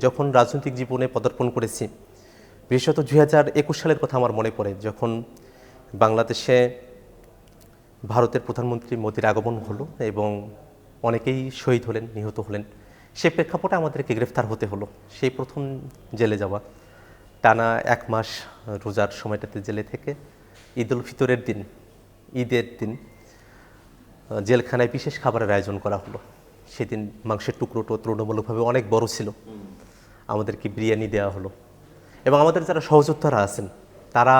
যখন রাজনৈতিক জীবনে পদার্পণ করেছি, বিশেষত 2021 সালের কথা আমার মনে পড়ে, যখন বাংলাদেশে ভারতের প্রধানমন্ত্রী মোদির আগমন হলো এবং অনেকেই শহীদ হলেন, নিহত হলেন। সে প্রেক্ষাপটে আমাদেরকে গ্রেফতার হতে হলো। সেই প্রথম জেলে যাওয়া, টানা 1 মাস রোজার সময়টাতে জেলে থেকে ঈদ উল ফিতরের দিন, ঈদের দিন জেলখানায় বিশেষ খাবারের আয়োজন করা হলো। সেদিন মাংসের টুকরোটো তুলনামূলকভাবে অনেক বড় ছিল। আমাদেরকে বিরিয়ানি দেওয়া হলো এবং আমাদের যারা সহযোদ্ধারা আছেন তারা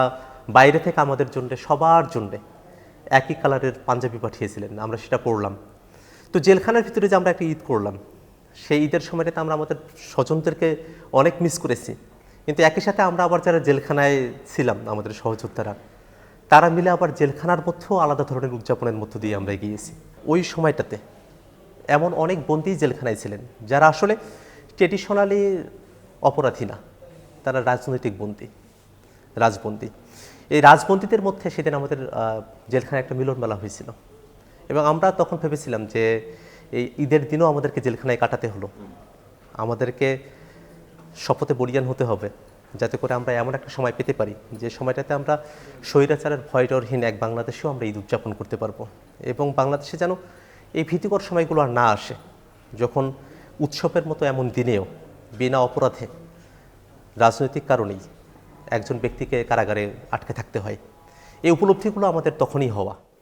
বাইরে থেকে আমাদের জন্য, সবার জন্য একই কালারের পাঞ্জাবি পাঠিয়েছিলেন। আমরা সেটা পরলাম। তো জেলখানার ভিতরে যে আমরা একটা ঈদ করলাম, সেই ঈদের সময়টাতে আমরা আমাদের স্বজনদেরকে অনেক মিস করেছি। কিন্তু একই সাথে আমরা আবার যারা জেলখানায় ছিলাম, আমাদের সহযোদ্ধারা, তারা মিলে আবার জেলখানার মধ্যেও আলাদা ধরনের উদযাপনের মধ্য দিয়ে আমরা এগিয়েছি। ওই সময়টাতে এমন অনেক বন্দী জেলখানায় ছিলেন যারা আসলে ট্রেডিশনালি অপরাধী না, তারা রাজনৈতিক বন্দী, রাজবন্দী। এই রাজবন্দীদের মধ্যে সেদিন আমাদের জেলখানায় একটা মিলন মেলা হয়েছিল এবং আমরা তখন ভেবেছিলাম যে এই ঈদের দিনও আমাদেরকে জেলখানায় কাটাতে হলো, আমাদেরকে শপথে বলিয়ান হতে হবে যাতে করে আমরা এমন একটা সময় পেতে পারি যে সময়টাতে আমরা স্বৈরাচারের ভয়ডরহীন এক বাংলাদেশেও আমরা ঈদ উদযাপন করতে পারবো এবং বাংলাদেশে যেন এই ভীতিকর সময়গুলো আর না আসে, যখন উৎসবের মতো এমন দিনেও বিনা অপরাধে রাজনৈতিক কারণেই একজন ব্যক্তিকে কারাগারে আটকে থাকতে হয়। এই উপলব্ধিগুলো আমাদের তখনই হওয়া।